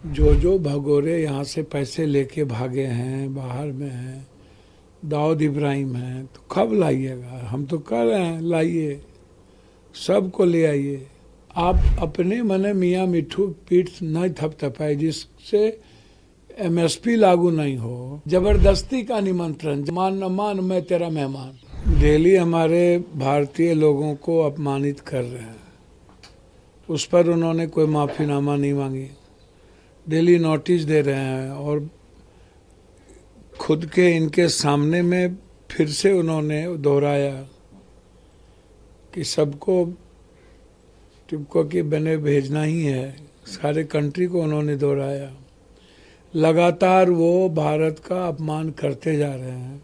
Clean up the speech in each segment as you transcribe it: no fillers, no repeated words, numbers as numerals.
जो भगोरे यहाँ से पैसे लेके भागे हैं, बाहर में हैं, दाऊद इब्राहिम हैं, तो कब लाइएगा? हम तो कह रहे हैं लाइए, सबको ले आइए। आप अपने मने मियाँ मिट्ठू पीठ नहीं थपथपाए जिससे एमएसपी लागू नहीं हो। जबरदस्ती का निमंत्रण, मान न मान मैं तेरा मेहमान। दिल्ली हमारे भारतीय लोगों को अपमानित कर रहे हैं, उस पर उन्होंने कोई माफीनामा नहीं मांगी। दिल्ली नोटिस दे रहे हैं और खुद के इनके सामने में फिर से उन्होंने दोहराया कि सबको टिपको के बने भेजना ही है। सारे कंट्री को उन्होंने दोहराया। लगातार वो भारत का अपमान करते जा रहे हैं।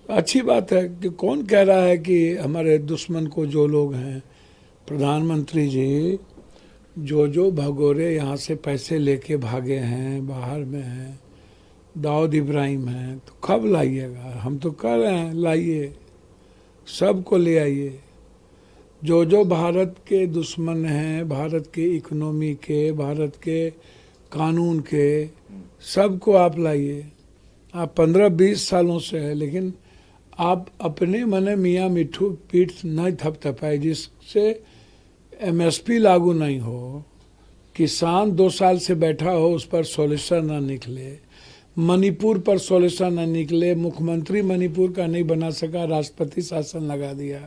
अच्छी बात है कि कौन कह रहा है कि हमारे दुश्मन को जो लोग हैं, प्रधानमंत्री जी, जो भगोरे यहाँ से पैसे लेके भागे हैं, बाहर में हैं, दाऊद इब्राहिम हैं, तो कब लाइएगा? हम तो कह रहे हैं लाइए, सबको ले आइए। जो भारत के दुश्मन हैं, भारत के इकोनॉमी के, भारत के कानून के, सबको आप लाइए। आप 15-20 सालों से है, लेकिन आप अपने मने मियाँ मिट्ठू पीठ नहीं थपथपाए जिससे एमएसपी लागू नहीं हो। किसान 2 साल से बैठा हो, उस पर सॉल्यूशन ना निकले। मणिपुर पर सॉल्यूशन ना निकले। मुख्यमंत्री मणिपुर का नहीं बना सका, राष्ट्रपति शासन लगा दिया।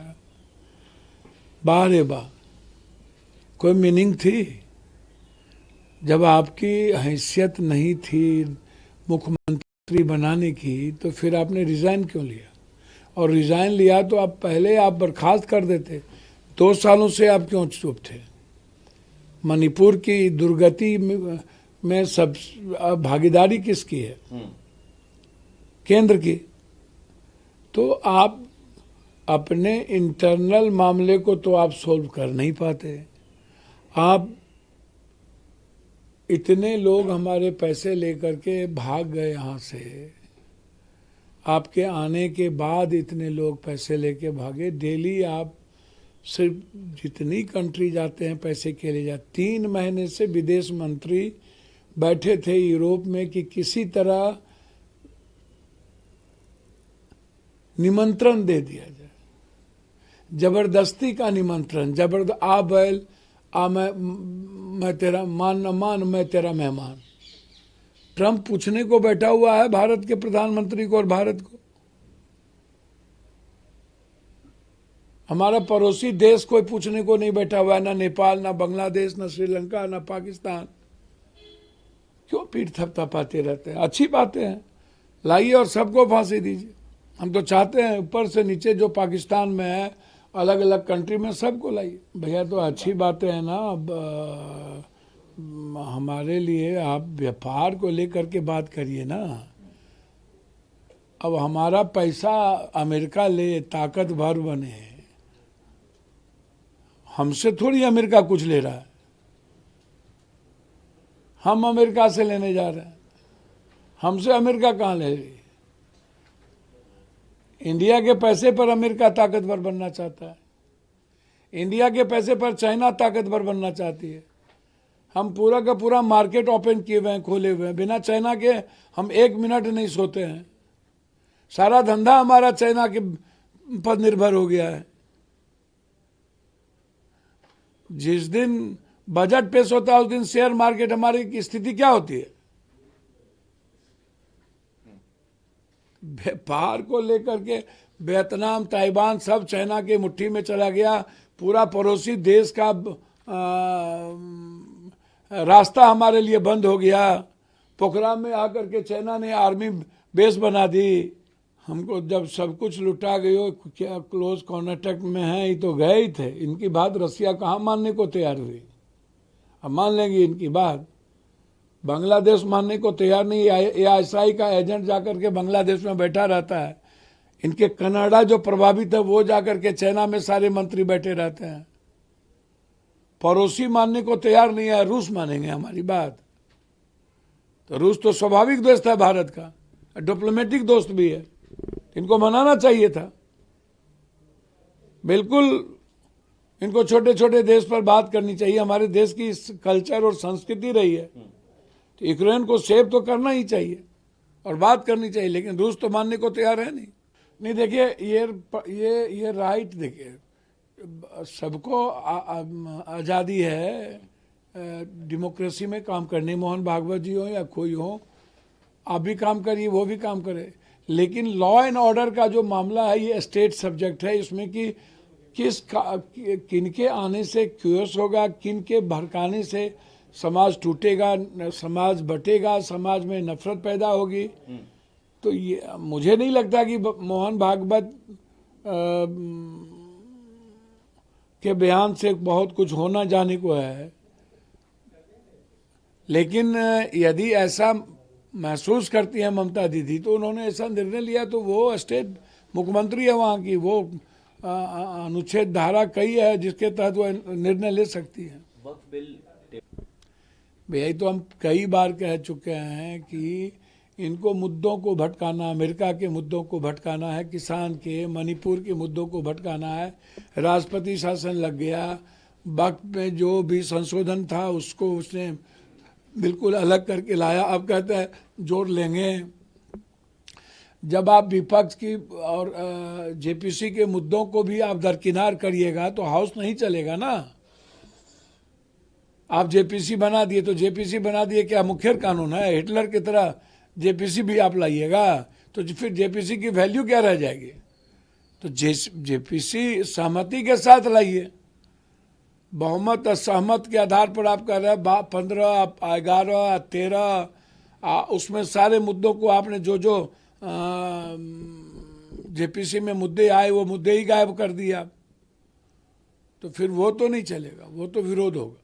वाह रे वाह, कोई मीनिंग थी? जब आपकी हैसियत नहीं थी मुख्यमंत्री बनाने की, तो फिर आपने रिजाइन क्यों लिया? और रिजाइन लिया तो आप पहले आप बर्खास्त कर देते। 2 सालों से आप क्यों चुप थे? मणिपुर की दुर्गति में सब भागीदारी किसकी है? केंद्र की। तो आप अपने इंटरनल मामले को तो आप सोल्व कर नहीं पाते। आप इतने लोग हमारे पैसे लेकर के भाग गए यहाँ से। आपके आने के बाद इतने लोग पैसे लेके भागे। डेली आप सिर्फ जितनी कंट्री जाते हैं पैसे के लिए जाते। 3 महीने से विदेश मंत्री बैठे थे यूरोप में कि किसी तरह निमंत्रण दे दिया जाए। जबरदस्ती का निमंत्रण, आ बैल आ, मैं तेरा मान न मान मैं तेरा मेहमान। ट्रंप पूछने को बैठा हुआ है भारत के प्रधानमंत्री को और भारत को। हमारा पड़ोसी देश कोई पूछने को नहीं बैठा हुआ है, ना नेपाल, ना बांग्लादेश, ना श्रीलंका, ना पाकिस्तान। क्यों पीठ थपथपाते रहते हैं? अच्छी बातें हैं, लाइए और सबको फांसी दीजिए। हम तो चाहते हैं ऊपर से नीचे जो पाकिस्तान में है, अलग अलग कंट्री में, सबको लाइए भैया। तो अच्छी बातें हैं ना। अब हमारे लिए आप व्यापार को लेकर के बात करिए ना। अब हमारा पैसा अमेरिका ले, ताकतवर बने, हमसे थोड़ी अमेरिका कुछ ले रहा है। हम अमेरिका से लेने जा रहे हैं, हमसे अमेरिका कहाँ ले रही है? इंडिया के पैसे पर अमेरिका ताकतवर बनना चाहता है। इंडिया के पैसे पर चाइना ताकतवर बनना चाहती है। हम पूरा का पूरा मार्केट ओपन किए हुए हैं, खोले हुए हैं। बिना चाइना के हम 1 मिनट नहीं सोते हैं। सारा धंधा हमारा चाइना के पर निर्भर हो गया है। जिस दिन बजट पेश होता है उस दिन शेयर मार्केट हमारी की स्थिति क्या होती है? व्यापार को लेकर के वियतनाम, ताइवान सब चाइना के मुट्ठी में चला गया। पूरा पड़ोसी देश का रास्ता हमारे लिए बंद हो गया। पोखराम में आकर के चाइना ने आर्मी बेस बना दी। हमको जब सब कुछ लुटा गए, क्या क्लोज कॉन्टेक्ट में है, ये तो गए ही थे। इनकी बात रसिया कहाँ मानने को तैयार हुई? अब मान लेंगे इनकी बात। बांग्लादेश मानने को तैयार नहीं। AISI का एजेंट जाकर के बांग्लादेश में बैठा रहता है। इनके कनाडा जो प्रभावित है वो जाकर के चाइना में सारे मंत्री बैठे रहते हैं। पड़ोसी मानने को तैयार नहीं है। रूस मानेंगे हमारी बात? तो रूस तो स्वाभाविक दोस्त है भारत का, डिप्लोमेटिक दोस्त भी है। इनको मनाना चाहिए था। बिल्कुल इनको छोटे छोटे देश पर बात करनी चाहिए। हमारे देश की कल्चर और संस्कृति रही है, तो यूक्रेन को सेव तो करना ही चाहिए और बात करनी चाहिए, लेकिन रूस तो मानने को तैयार है नहीं। देखिए ये राइट, देखिए सबको आज़ादी है डेमोक्रेसी में काम करने, मोहन भागवत जी हो या कोई हो, आप भी काम करिए, वो भी काम करे, लेकिन लॉ एंड ऑर्डर का जो मामला है ये स्टेट सब्जेक्ट है। इसमें कि किन के आने से क्यूस होगा, किन के भड़काने से समाज टूटेगा, समाज बटेगा, समाज में नफरत पैदा होगी। तो ये मुझे नहीं लगता कि मोहन भागवत के बयान से बहुत कुछ होना जाने को है, लेकिन यदि ऐसा महसूस करती है ममता दीदी तो उन्होंने ऐसा निर्णय लिया, तो वो स्टेट मुख्यमंत्री है वहाँ की, वो अनुच्छेद धारा कई है जिसके तहत वो निर्णय ले सकती है। वक्फ बिल भैया तो हम कई बार कह चुके हैं कि इनको मुद्दों को भटकाना, अमेरिका के मुद्दों को भटकाना है, किसान के, मणिपुर के मुद्दों को भटकाना है। राष्ट्रपति शासन लग गया, वक्त में जो भी संशोधन था उसको उसने बिल्कुल अलग करके लाया। अब कहते हैं जोड़ लेंगे। जब आप विपक्ष की और जेपीसी के मुद्दों को भी आप दरकिनार करिएगा तो हाउस नहीं चलेगा ना। आप जेपीसी बना दिए तो जेपीसी बना दिए क्या मुखर कानून है? हिटलर की तरह जेपीसी भी आप लाइएगा तो फिर जेपीसी की वैल्यू क्या रह जाएगी? तो जेपीसी सहमति के साथ लाइए। बहुमत असहमत के आधार पर आप कह रहे हैं 15, 11, 13, उसमें सारे मुद्दों को आपने जो जेपीसी में मुद्दे आए वो मुद्दे ही गायब कर दिया, तो फिर वो तो नहीं चलेगा, वो तो विरोध होगा।